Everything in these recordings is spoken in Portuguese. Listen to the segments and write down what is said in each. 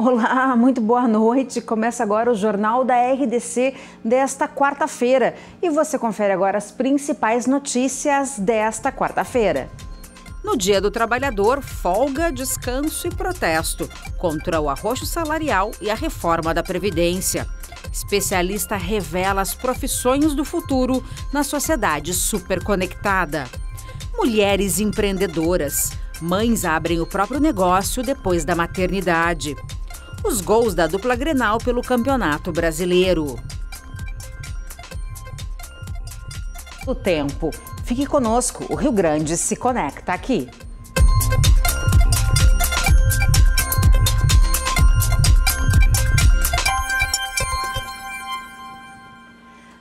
Olá, muito boa noite. Começa agora o Jornal da RDC desta quarta-feira. E você confere agora as principais notícias desta quarta-feira. No Dia do Trabalhador, folga, descanso e protesto contra o arroxo salarial e a reforma da Previdência. Especialista revela as profissões do futuro na sociedade superconectada. Mulheres empreendedoras. Mães abrem o próprio negócio depois da maternidade. Os gols da dupla Grenal pelo Campeonato Brasileiro. O tempo. Fique conosco, o Rio Grande se conecta aqui.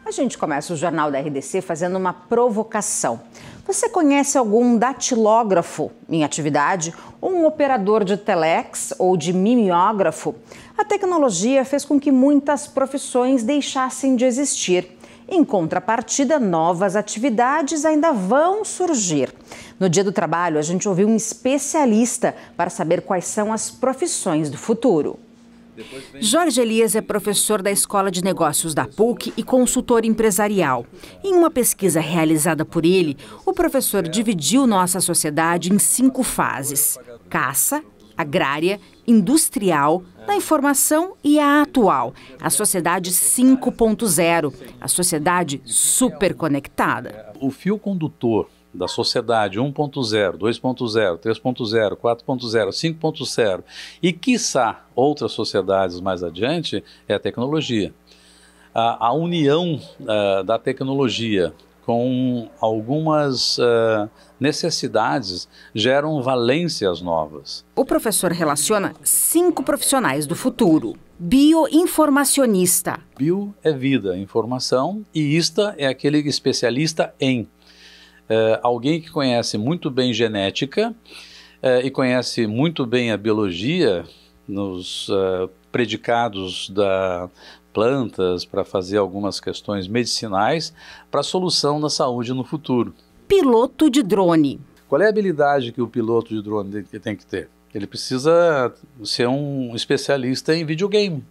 A gente começa o Jornal da RDC fazendo uma provocação. Você conhece algum datilógrafo em atividade? Ou um operador de telex ou de mimeógrafo? A tecnologia fez com que muitas profissões deixassem de existir. Em contrapartida, novas atividades ainda vão surgir. No Dia do Trabalho, a gente ouviu um especialista para saber quais são as profissões do futuro. Jorge Elias é professor da Escola de Negócios da PUC e consultor empresarial. Em uma pesquisa realizada por ele, o professor dividiu nossa sociedade em 5 fases: caça, agrária, industrial, da informação e a atual, a sociedade 5.0, a sociedade superconectada. O fio condutor da sociedade 1.0, 2.0, 3.0, 4.0, 5.0 e, quiçá, outras sociedades mais adiante, é a tecnologia. A união da tecnologia com algumas necessidades geram valências novas. O professor relaciona 5 profissionais do futuro. Bioinformacionista. Bio é vida, informação, e ista é aquele especialista em. Alguém que conhece muito bem genética e conhece muito bem a biologia nos predicados da plantas para fazer algumas questões medicinais para a solução da saúde no futuro. Piloto de drone. Qual é a habilidade que o piloto de drone tem que ter? Ele precisa ser um especialista em videogame.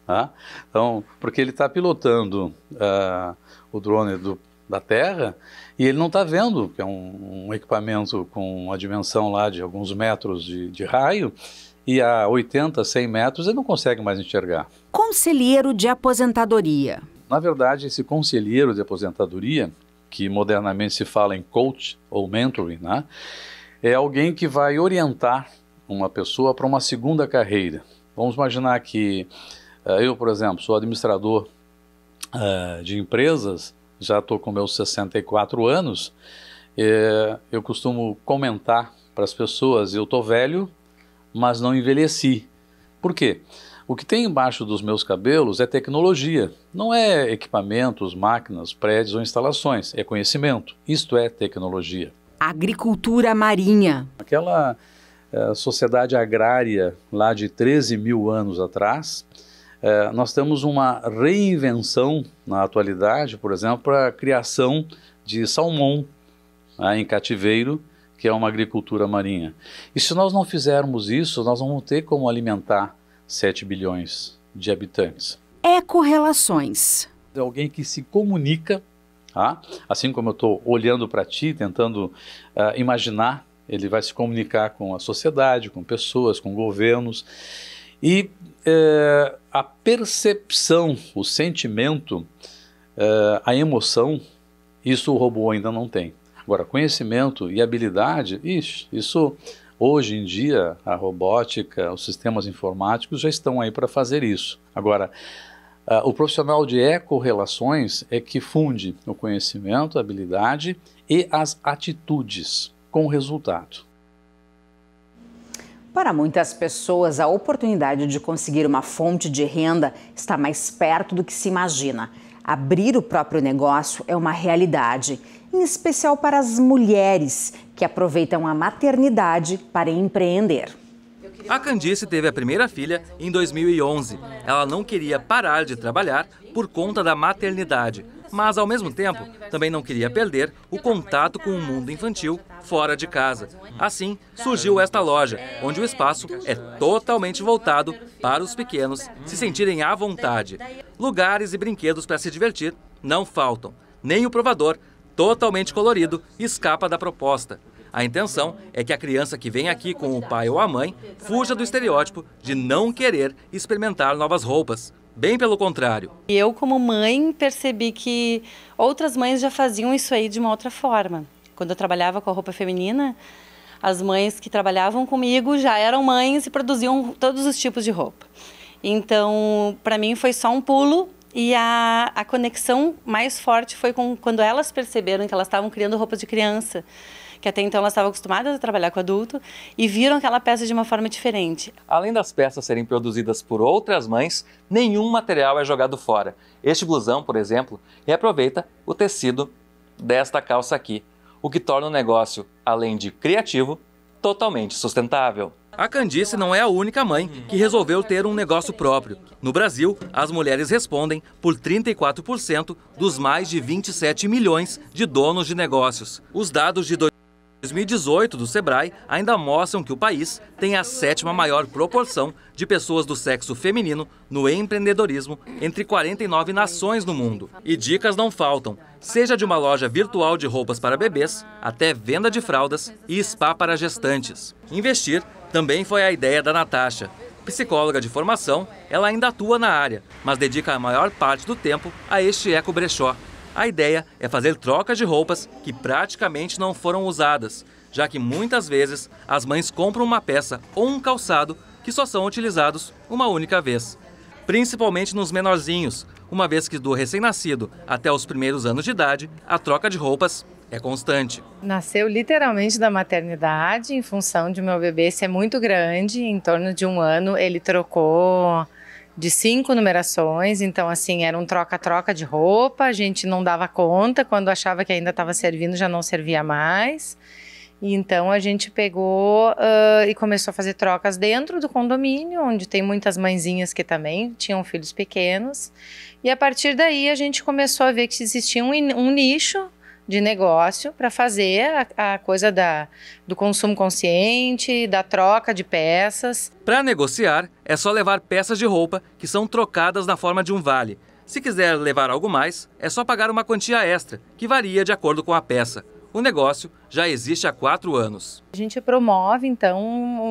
Tá? Então, porque ele está pilotando o drone da Terra e ele não está vendo que é um equipamento com uma dimensão lá de alguns metros de raio e a 80, 100 metros ele não consegue mais enxergar. Conselheiro de aposentadoria. Na verdade, esse conselheiro de aposentadoria, que modernamente se fala em coach ou mentoring, né, é alguém que vai orientar uma pessoa para uma segunda carreira. Vamos imaginar que eu, por exemplo, sou administrador de empresas, já estou com meus 64 anos, eu costumo comentar para as pessoas, eu estou velho, mas não envelheci. Por quê? O que tem embaixo dos meus cabelos é tecnologia, não é equipamentos, máquinas, prédios ou instalações, é conhecimento, isto é tecnologia. Agricultura marinha. Aquela sociedade agrária lá de 13 mil anos atrás, nós temos uma reinvenção na atualidade, por exemplo, para a criação de salmão em cativeiro, que é uma agricultura marinha. E se nós não fizermos isso, nós não vamos ter como alimentar 7 bilhões de habitantes. Ecorrelações. É alguém que se comunica, tá? Assim como eu estou olhando para ti, tentando imaginar, ele vai se comunicar com a sociedade, com pessoas, com governos. E a percepção, o sentimento, a emoção, isso o robô ainda não tem. Agora, conhecimento e habilidade, isso hoje em dia, a robótica, os sistemas informáticos já estão aí para fazer isso. Agora, o profissional de ecorrelações é que funde o conhecimento, a habilidade e as atitudes com o resultado. Para muitas pessoas, a oportunidade de conseguir uma fonte de renda está mais perto do que se imagina. Abrir o próprio negócio é uma realidade, em especial para as mulheres que aproveitam a maternidade para empreender. A Candice teve a primeira filha em 2011. Ela não queria parar de trabalhar por conta da maternidade. mas ao mesmo tempo também não queria perder o contato com o mundo infantil fora de casa. Assim, surgiu esta loja, onde o espaço é totalmente voltado para os pequenos se sentirem à vontade. Lugares e brinquedos para se divertir não faltam. Nem o provador, totalmente colorido, escapa da proposta. A intenção é que a criança que vem aqui com o pai ou a mãe fuja do estereótipo de não querer experimentar novas roupas. Bem pelo contrário. Eu, como mãe, percebi que outras mães já faziam isso aí de uma outra forma. Quando eu trabalhava com a roupa feminina, as mães que trabalhavam comigo já eram mães e produziam todos os tipos de roupa. Então, para mim foi só um pulo e a conexão mais forte foi quando elas perceberam que elas estavam criando roupas de criança, que até então elas estavam acostumadas a trabalhar com adulto e viram aquela peça de uma forma diferente. Além das peças serem produzidas por outras mães, nenhum material é jogado fora. Este blusão, por exemplo, reaproveita o tecido desta calça aqui, o que torna o negócio, além de criativo, totalmente sustentável. A Candice não é a única mãe que resolveu ter um negócio próprio. No Brasil, as mulheres respondem por 34% dos mais de 27 milhões de donos de negócios. Os dados de 2018 do Sebrae ainda mostram que o país tem a 7ª maior proporção de pessoas do sexo feminino no empreendedorismo entre 49 nações no mundo. E dicas não faltam, seja de uma loja virtual de roupas para bebês, até venda de fraldas e spa para gestantes. Investir também foi a ideia da Natasha. Psicóloga de formação, ela ainda atua na área, mas dedica a maior parte do tempo a este eco-brechó. A ideia é fazer trocas de roupas que praticamente não foram usadas, já que muitas vezes as mães compram uma peça ou um calçado que só são utilizados uma única vez. Principalmente nos menorzinhos, uma vez que do recém-nascido até os primeiros anos de idade, a troca de roupas é constante. Nasceu literalmente da maternidade, em função de meu bebê ser muito grande, em torno de 1 ano ele trocou de 5 numerações, então assim, era um troca-troca de roupa, a gente não dava conta, quando achava que ainda estava servindo já não servia mais, e então a gente pegou e começou a fazer trocas dentro do condomínio, onde tem muitas mãezinhas que também tinham filhos pequenos, e a partir daí a gente começou a ver que existia um nicho de negócio para fazer a coisa do consumo consciente, da troca de peças. Para negociar, é só levar peças de roupa que são trocadas na forma de um vale. Se quiser levar algo mais, é só pagar uma quantia extra, que varia de acordo com a peça. O negócio já existe há 4 anos. A gente promove, então,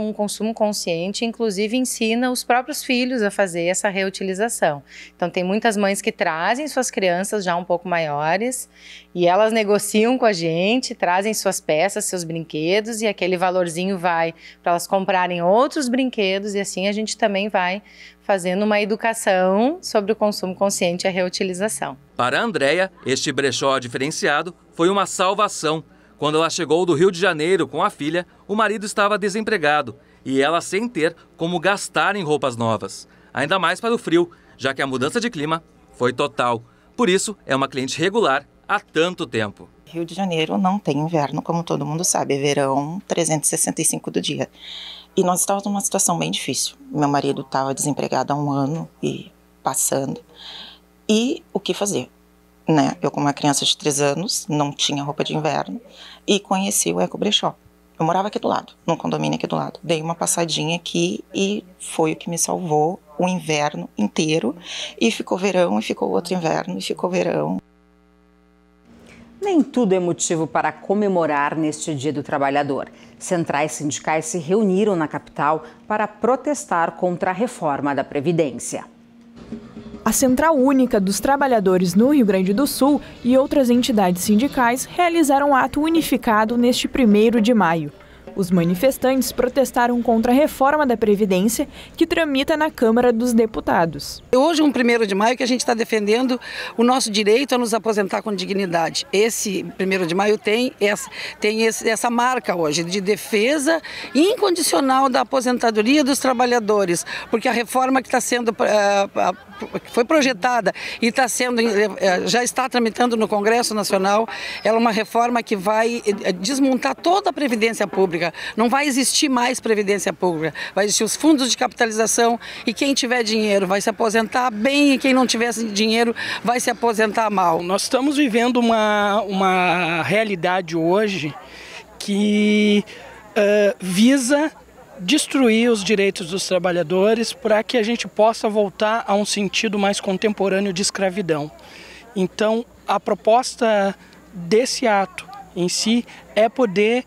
um consumo consciente, inclusive ensina os próprios filhos a fazer essa reutilização. Então, tem muitas mães que trazem suas crianças já um pouco maiores e elas negociam com a gente, trazem suas peças, seus brinquedos e aquele valorzinho vai para elas comprarem outros brinquedos e assim a gente também vai fazendo uma educação sobre o consumo consciente e a reutilização. Para a Andréia, este brechó diferenciado foi uma salvação. Quando ela chegou do Rio de Janeiro com a filha, o marido estava desempregado e ela sem ter como gastar em roupas novas. Ainda mais para o frio, já que a mudança de clima foi total. Por isso, é uma cliente regular há tanto tempo. Rio de Janeiro não tem inverno, como todo mundo sabe, é verão 365 do dia. E nós estávamos numa situação bem difícil. Meu marido estava desempregado há 1 ano e passando. E o que fazer? Né? Eu, como uma criança de 3 anos, não tinha roupa de inverno e conheci o eco-brechó. Eu morava aqui do lado, num condomínio aqui do lado. Dei uma passadinha aqui e foi o que me salvou o inverno inteiro. E ficou verão, e ficou outro inverno, e ficou verão. Nem tudo é motivo para comemorar neste Dia do Trabalhador. Centrais sindicais se reuniram na capital para protestar contra a reforma da Previdência. A Central Única dos Trabalhadores no Rio Grande do Sul e outras entidades sindicais realizaram um ato unificado neste 1º de maio. Os manifestantes protestaram contra a reforma da Previdência que tramita na Câmara dos Deputados. Hoje, 1º de maio, que a gente está defendendo o nosso direito a nos aposentar com dignidade. Esse 1º de maio tem essa marca hoje de defesa incondicional da aposentadoria dos trabalhadores, porque a reforma que está sendo foi projetada e já está tramitando no Congresso Nacional, ela é uma reforma que vai desmontar toda a Previdência Pública. pública, não vai existir mais previdência pública, vai existir os fundos de capitalização e quem tiver dinheiro vai se aposentar bem e quem não tiver dinheiro vai se aposentar mal. Nós estamos vivendo uma realidade hoje que visa destruir os direitos dos trabalhadores para que a gente possa voltar a um sentido mais contemporâneo de escravidão. Então, a proposta desse ato em si é poder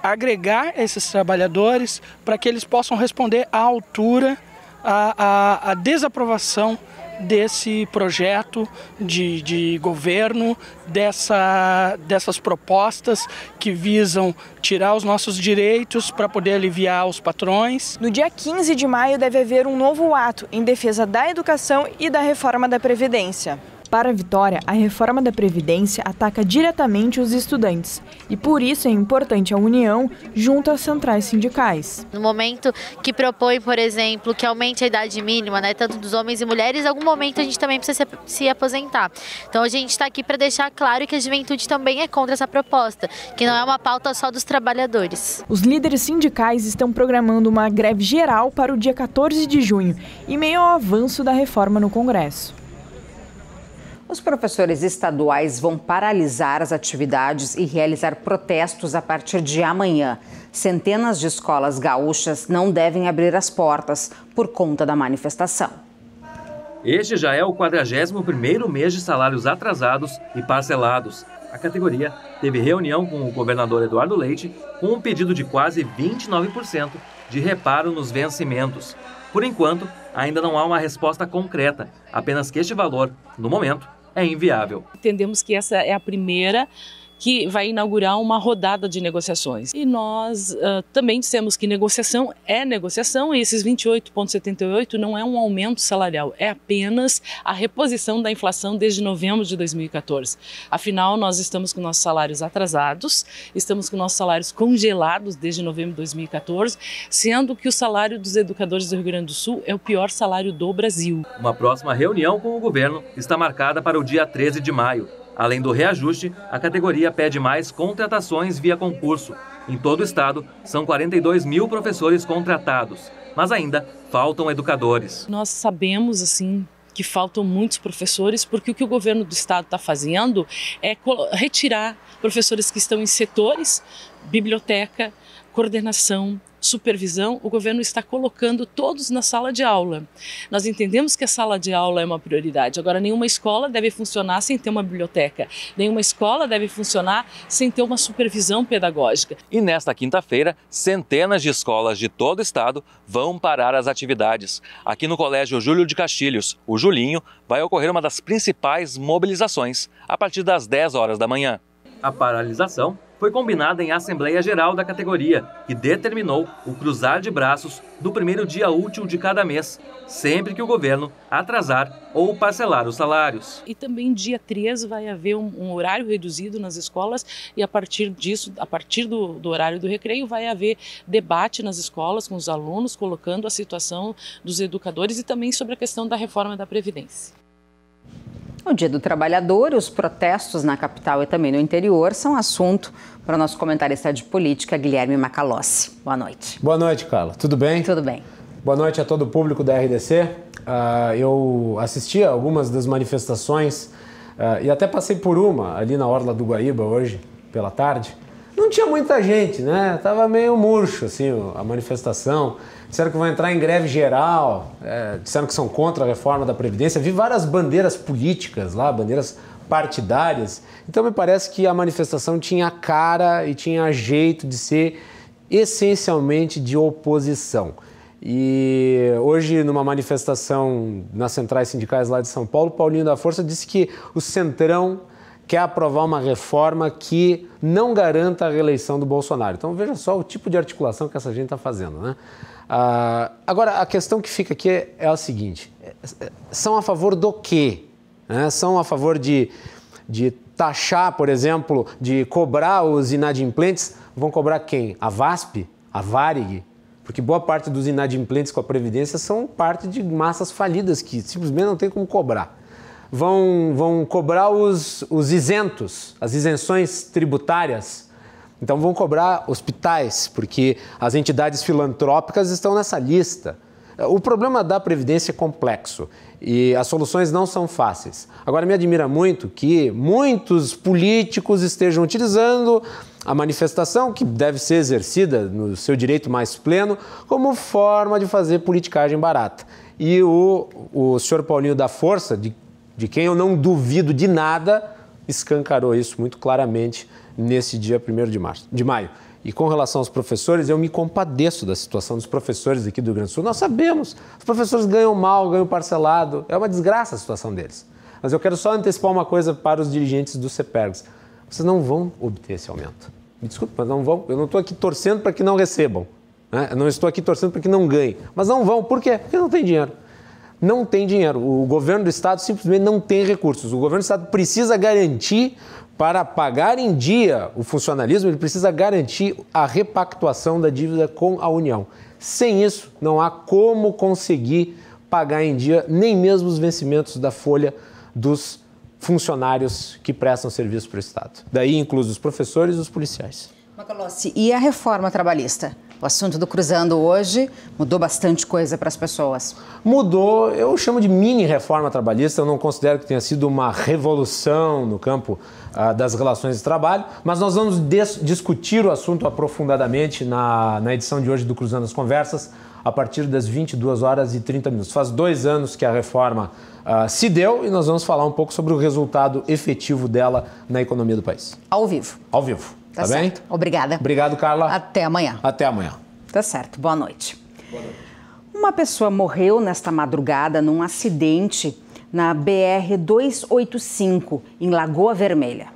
agregar esses trabalhadores para que eles possam responder à altura à desaprovação desse projeto de governo, dessas propostas que visam tirar os nossos direitos para poder aliviar os patrões. No dia 15 de maio deve haver um novo ato em defesa da educação e da reforma da Previdência. Para a Vitória, a reforma da Previdência ataca diretamente os estudantes e por isso é importante a união junto às centrais sindicais. No momento que propõe, por exemplo, que aumente a idade mínima, né, tanto dos homens e mulheres, em algum momento a gente também precisa se aposentar. Então a gente está aqui para deixar claro que a juventude também é contra essa proposta, que não é uma pauta só dos trabalhadores. Os líderes sindicais estão programando uma greve geral para o dia 14 de junho, em meio ao avanço da reforma no Congresso. Os professores estaduais vão paralisar as atividades e realizar protestos a partir de amanhã. Centenas de escolas gaúchas não devem abrir as portas por conta da manifestação. Este já é o 41º mês de salários atrasados e parcelados. A categoria teve reunião com o governador Eduardo Leite com um pedido de quase 29% de reparo nos vencimentos. Por enquanto, ainda não há uma resposta concreta, apenas que este valor, no momento, é inviável. Entendemos que essa é a primeira que vai inaugurar uma rodada de negociações. E nós também dissemos que negociação é negociação e esses 28,78 não é um aumento salarial, é apenas a reposição da inflação desde novembro de 2014. Afinal, nós estamos com nossos salários atrasados, estamos com nossos salários congelados desde novembro de 2014, sendo que o salário dos educadores do Rio Grande do Sul é o pior salário do Brasil. Uma próxima reunião com o governo está marcada para o dia 13 de maio. Além do reajuste, a categoria pede mais contratações via concurso. Em todo o estado, são 42 mil professores contratados, mas ainda faltam educadores. Nós sabemos, assim, que faltam muitos professores, porque o que o governo do estado está fazendo é retirar professores que estão em setores, biblioteca, coordenação, supervisão, o governo está colocando todos na sala de aula. Nós entendemos que a sala de aula é uma prioridade. Agora, nenhuma escola deve funcionar sem ter uma biblioteca. Nenhuma escola deve funcionar sem ter uma supervisão pedagógica. E nesta quinta-feira, centenas de escolas de todo o estado vão parar as atividades. Aqui no Colégio Júlio de Castilhos, o Julinho, vai ocorrer uma das principais mobilizações a partir das 10 horas da manhã. A paralisação foi combinada em Assembleia Geral da categoria, que determinou o cruzar de braços do primeiro dia útil de cada mês, sempre que o governo atrasar ou parcelar os salários. E também dia 13 vai haver um horário reduzido nas escolas e a partir disso, a partir do horário do recreio, vai haver debate nas escolas com os alunos, colocando a situação dos educadores e também sobre a questão da reforma da Previdência. O Dia do Trabalhador e os protestos na capital e também no interior são assunto para o nosso comentarista de política, Guilherme Macalossi. Boa noite. Boa noite, Carla. Tudo bem? Tudo bem. Boa noite a todo o público da RDC. Eu assisti a algumas das manifestações e até passei por uma ali na Orla do Guaíba hoje, pela tarde. Não tinha muita gente, né? Tava meio murcho, assim, a manifestação. Disseram que vão entrar em greve geral, disseram que são contra a reforma da Previdência. Vi várias bandeiras políticas lá, bandeiras partidárias. Então me parece que a manifestação tinha cara e tinha jeito de ser essencialmente de oposição. E hoje, numa manifestação nas centrais sindicais lá de São Paulo, Paulinho da Força disse que o Centrão quer aprovar uma reforma que não garanta a reeleição do Bolsonaro. Então veja só o tipo de articulação que essa gente está fazendo, né? Agora, a questão que fica aqui é a seguinte, são a favor do quê? São a favor de taxar, por exemplo, de cobrar os inadimplentes? Vão cobrar quem? A VASP? A Varig? Porque boa parte dos inadimplentes com a Previdência são parte de massas falidas que simplesmente não tem como cobrar. Vão cobrar os isentos, as isenções tributárias. Então vão cobrar hospitais, porque as entidades filantrópicas estão nessa lista. O problema da Previdência é complexo e as soluções não são fáceis. Agora, me admira muito que muitos políticos estejam utilizando a manifestação, que deve ser exercida no seu direito mais pleno, como forma de fazer politicagem barata. E o senhor Paulinho da Força, de quem eu não duvido de nada, escancarou isso muito claramente nesse dia 1º de maio. E com relação aos professores, eu me compadeço da situação dos professores aqui do Rio Grande do Sul. Nós sabemos, os professores ganham mal, ganham parcelado, é uma desgraça a situação deles. Mas eu quero só antecipar uma coisa para os dirigentes do CEPERGS. Vocês não vão obter esse aumento. Me desculpe, mas não vão. Eu não estou aqui torcendo para que não recebam. Né? Eu não estou aqui torcendo para que não ganhem. Mas não vão. Por quê? Porque não tem dinheiro. Não tem dinheiro. O governo do Estado simplesmente não tem recursos. O governo do Estado precisa garantir, para pagar em dia o funcionalismo, ele precisa garantir a repactuação da dívida com a União. Sem isso, não há como conseguir pagar em dia nem mesmo os vencimentos da folha dos funcionários que prestam serviço para o Estado. Daí incluso os professores e os policiais. Macalossi, e a reforma trabalhista? O assunto do Cruzando hoje mudou bastante coisa para as pessoas. Mudou, eu chamo de mini reforma trabalhista, eu não considero que tenha sido uma revolução no campo das relações de trabalho, mas nós vamos discutir o assunto aprofundadamente na edição de hoje do Cruzando as Conversas, a partir das 22h30. Faz 2 anos que a reforma se deu e nós vamos falar um pouco sobre o resultado efetivo dela na economia do país. Ao vivo. Ao vivo. Tá certo. Bem? Obrigada. Obrigado, Carla. Até amanhã. Até amanhã. Tá certo. Boa noite. Boa noite. Uma pessoa morreu nesta madrugada num acidente na BR-285, em Lagoa Vermelha.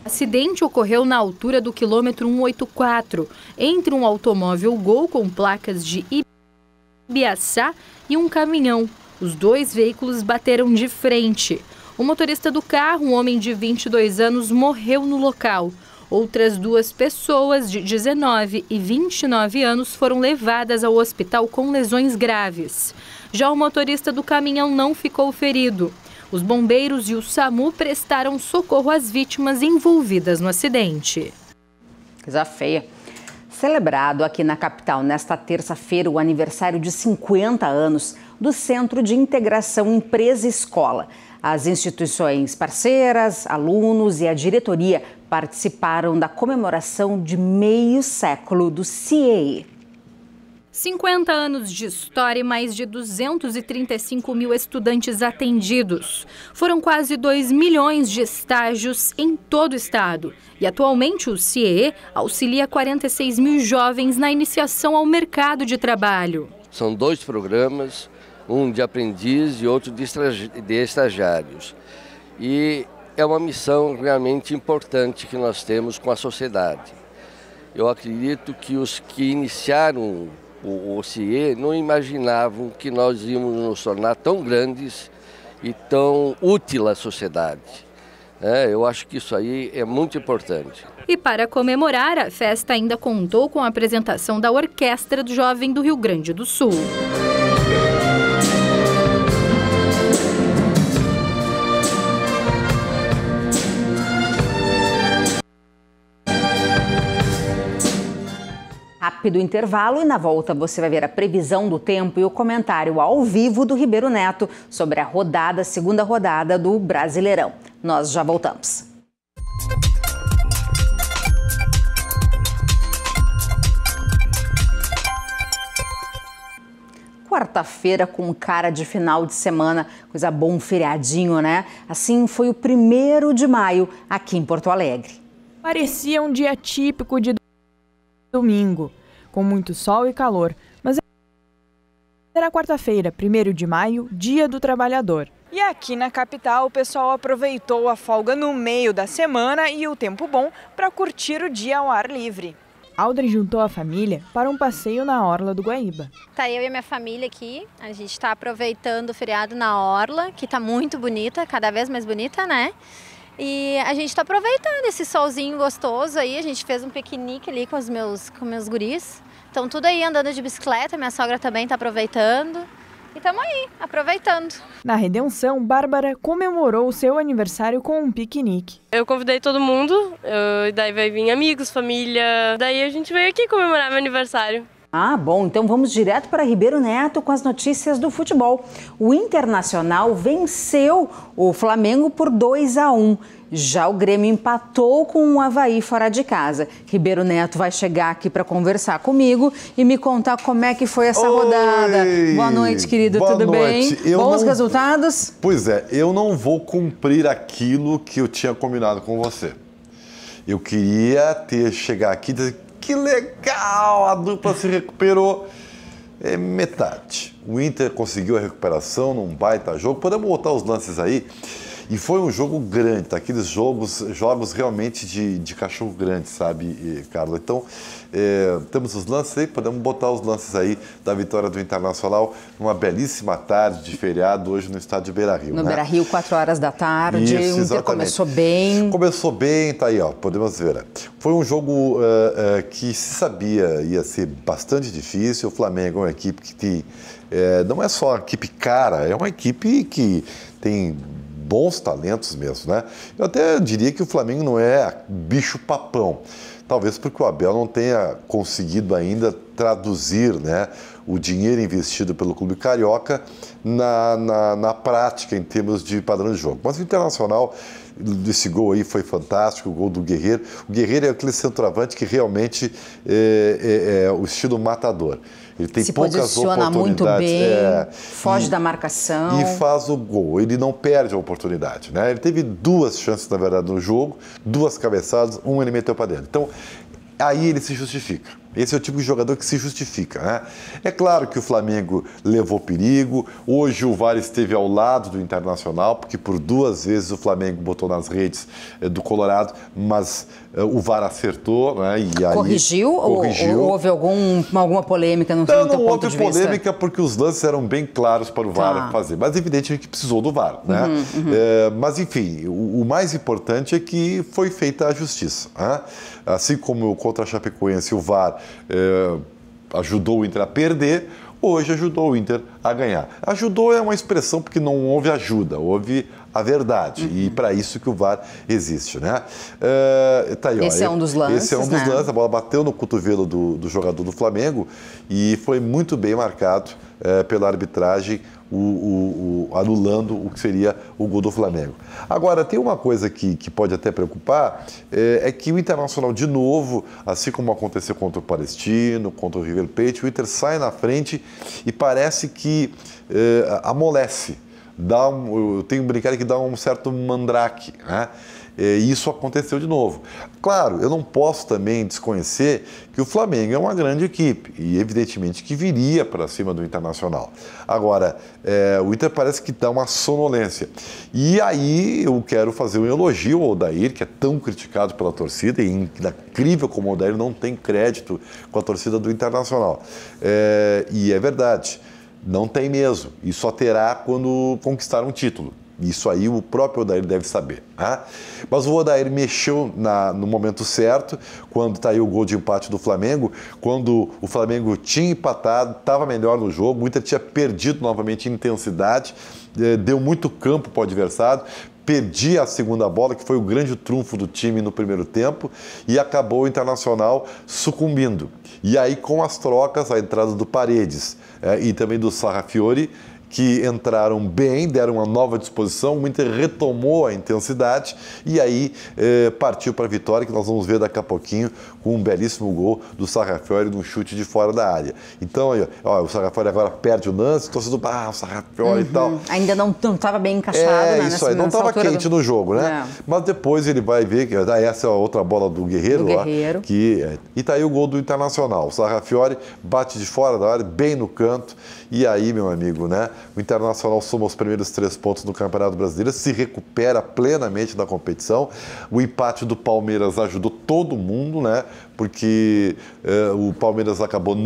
O acidente ocorreu na altura do quilômetro 184, entre um automóvel Gol com placas de Ibiaçá e um caminhão. Os 2 veículos bateram de frente. O motorista do carro, um homem de 22 anos, morreu no local. Outras 2 pessoas de 19 e 29 anos foram levadas ao hospital com lesões graves. Já o motorista do caminhão não ficou ferido. Os bombeiros e o SAMU prestaram socorro às vítimas envolvidas no acidente. Coisa feia. Celebrado aqui na capital nesta terça-feira o aniversário de 50 anos do Centro de Integração Empresa-Escola. As instituições parceiras, alunos e a diretoria participaram da comemoração de meio século do CIEE. 50 anos de história e mais de 235 mil estudantes atendidos. Foram quase 2 milhões de estágios em todo o estado. E atualmente o CIEE auxilia 46 mil jovens na iniciação ao mercado de trabalho. São 2 programas, um de aprendiz e outro de estagiários. E é uma missão realmente importante que nós temos com a sociedade. Eu acredito que os que iniciaram o CIE não imaginavam que nós íamos nos tornar tão grandes e tão útil à sociedade. Eu acho que isso aí é muito importante. E para comemorar, a festa ainda contou com a apresentação da Orquestra do Jovem do Rio Grande do Sul. Rápido intervalo e na volta você vai ver a previsão do tempo e o comentário ao vivo do Ribeiro Neto sobre a segunda rodada do Brasileirão. Nós já voltamos. Quarta-feira com cara de final de semana, coisa bom, feriadinho, né? Assim foi o 1º de maio aqui em Porto Alegre. Parecia um dia típico de domingo, com muito sol e calor, mas era quarta-feira, 1º de maio, Dia do Trabalhador. E aqui na capital, o pessoal aproveitou a folga no meio da semana e o tempo bom para curtir o dia ao ar livre. Audrey juntou a família para um passeio na Orla do Guaíba. Tá eu e a minha família aqui, a gente está aproveitando o feriado na Orla, que está muito bonita, cada vez mais bonita, né? E a gente está aproveitando esse solzinho gostoso aí, a gente fez um piquenique ali com meus guris. Estão tudo aí andando de bicicleta, minha sogra também está aproveitando. e estamos aí, aproveitando. Na Redenção, Bárbara comemorou o seu aniversário com um piquenique. Eu convidei todo mundo, daí vai vir amigos, família, daí a gente veio aqui comemorar meu aniversário. Ah, bom, então vamos direto para Ribeirão Neto com as notícias do futebol. O Internacional venceu o Flamengo por 2-1. Já o Grêmio empatou com o Avaí fora de casa. Ribeirão Neto vai chegar aqui para conversar comigo e me contar como é que foi essa rodada. Boa noite, querido, tudo bem? Bons resultados? Pois é, eu não vou cumprir aquilo que eu tinha combinado com você. Eu queria chegar aqui e dizer, que legal, a dupla se recuperou. É metade. O Inter conseguiu a recuperação num baita jogo. Podemos botar os lances aí. E foi um jogo grande, tá? Aqueles jogos realmente de cachorro grande, sabe, Carla? Então, temos os lances aí, podemos botar os lances aí da vitória do Internacional numa belíssima tarde de feriado hoje no estádio Beira-Rio. No Beira-Rio, 4 horas da tarde, Isso, o Inter começou bem. Começou bem, tá aí, ó, podemos ver. Foi um jogo que se sabia ia ser bastante difícil. O Flamengo é uma equipe que não é só uma equipe cara, é uma equipe que tem bons talentos mesmo, né? Eu até diria que o Flamengo não é bicho-papão. Talvez porque o Abel não tenha conseguido ainda traduzir, né, o dinheiro investido pelo Clube Carioca na prática em termos de padrão de jogo. Mas o Internacional, esse gol aí foi fantástico, o gol do Guerreiro. O Guerreiro é aquele centroavante que realmente é o estilo matador. Ele tem poucas oportunidades. Se posiciona muito bem, foge da marcação. E faz o gol. Ele não perde a oportunidade, né? Ele teve 2 chances, na verdade, no jogo, 2 cabeçadas, ele meteu para dentro. Então, aí ele se justifica. Esse é o tipo de jogador que se justifica, né? É claro que o Flamengo levou perigo. Hoje o VAR esteve ao lado do Internacional, porque por 2 vezes o Flamengo botou nas redes do Colorado, mas o VAR acertou, né? E aí corrigiu. Ou houve alguma polêmica no teu ponto de vista? Não houve polêmica porque os lances eram bem claros para o VAR fazer. Mas evidentemente que precisou do VAR, né? Mas enfim, o mais importante é que foi feita a justiça, né? Assim como contra a Chapecoense o VAR ajudou o Inter a perder, hoje ajudou o Inter a ganhar. Ajudou é uma expressão porque não houve ajuda, houve a verdade. E para isso que o VAR existe, né? Tá aí, esse é um dos lances, Esse é um dos lances. A bola bateu no cotovelo do jogador do Flamengo e foi muito bem marcado pela arbitragem, anulando o que seria o gol do Flamengo. Agora, tem uma coisa que pode até preocupar, é que o Internacional, de novo, assim como aconteceu contra o Palestino, contra o River Plate, o Inter sai na frente e parece que amolece. Eu tenho brincado que dá um certo mandrake, né? E isso aconteceu de novo. Claro, eu não posso também desconhecer que o Flamengo é uma grande equipe e evidentemente que viria para cima do Internacional. Agora, o Inter parece que dá uma sonolência. E aí eu quero fazer um elogio ao Odair, que é tão criticado pela torcida, e incrível como o Odair não tem crédito com a torcida do Internacional. E é verdade, não tem mesmo, e só terá quando conquistar um título. Isso aí o próprio Odair deve saber, né? Mas o Odair mexeu no momento certo, quando está aí o gol de empate do Flamengo, quando o Flamengo tinha empatado, estava melhor no jogo, o Inter tinha perdido novamente intensidade, deu muito campo para o adversário, perdia a segunda bola, que foi o grande trunfo do time no primeiro tempo, e acabou o Internacional sucumbindo. E aí, com as trocas, a entrada do Paredes e também do Sarrafiori, que entraram bem, deram uma nova disposição, o Inter retomou a intensidade e aí partiu para a vitória, que nós vamos ver daqui a pouquinho, com um belíssimo gol do Sarrafiori num chute de fora da área. Então, o Sarrafiori agora perde o lance, o torcedor, o Sarrafiori e tal. Ainda não estava bem encaixado, né? Isso aí, não estava quente no jogo, né? Mas depois ele vai ver que essa é a outra bola do Guerreiro, e tá aí o gol do Internacional. O Sarrafiori bate de fora da área, bem no canto, e aí, meu amigo, né? O Internacional soma os primeiros 3 pontos no Campeonato Brasileiro, se recupera plenamente da competição. O empate do Palmeiras ajudou todo mundo, né? Porque o Palmeiras acabou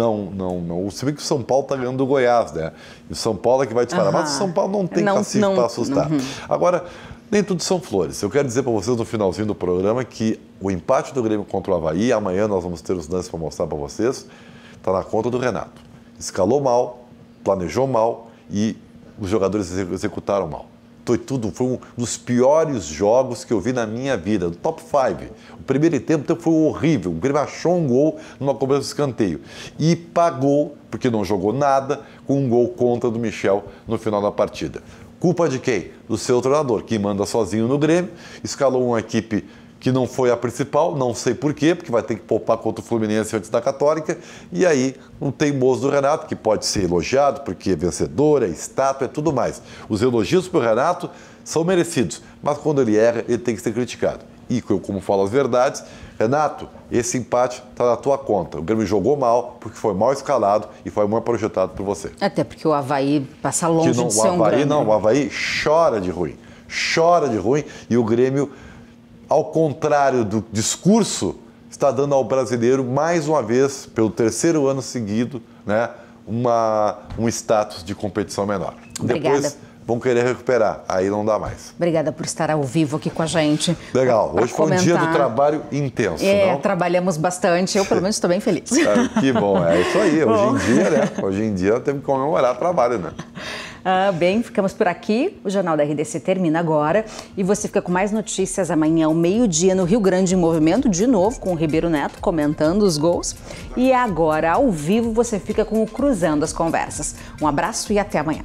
se bem que o São Paulo está ganhando do Goiás, né? E o São Paulo é que vai disparar, mas o São Paulo não tem cacife para assustar. Agora, nem tudo são flores. Eu quero dizer para vocês no finalzinho do programa que o empate do Grêmio contra o Avaí, amanhã nós vamos ter os lances para mostrar para vocês, está na conta do Renato. Escalou mal, planejou mal e os jogadores executaram mal. Foi um dos piores jogos que eu vi na minha vida, do top 5. O primeiro tempo foi horrível, o Grêmio achou um gol numa cobrança de escanteio e pagou, porque não jogou nada, com um gol contra do Michel no final da partida. Culpa de quem? Do seu treinador, que manda sozinho no Grêmio, escalou uma equipe que não foi a principal, não sei porquê, porque vai ter que poupar contra o Fluminense antes da Católica, e aí um teimoso do Renato, que pode ser elogiado, porque é vencedor, é estátua, é tudo mais. Os elogios para o Renato são merecidos, mas quando ele erra, ele tem que ser criticado. E, como falo as verdades, Renato, esse empate está na tua conta. O Grêmio jogou mal, porque foi mal escalado e foi mal projetado por você. Até porque o Avaí passa longe de ser um grande. O Avaí chora de ruim, e o Grêmio, ao contrário do discurso, está dando ao brasileiro, mais uma vez, pelo terceiro ano seguido, né, um status de competição menor. Obrigada. Depois vão querer recuperar, aí não dá mais. Obrigada por estar ao vivo aqui com a gente. Legal, hoje foi um dia do trabalho intenso, não? Trabalhamos bastante, eu pelo menos estou bem feliz. Que bom, é isso aí, hoje em dia temos que comemorar o trabalho, né? Bem, ficamos por aqui. O Jornal da RDC termina agora e você fica com mais notícias amanhã ao meio-dia no Rio Grande em Movimento, de novo com o Ribeiro Neto comentando os gols. E agora, ao vivo, você fica com o Cruzando as Conversas. Um abraço e até amanhã.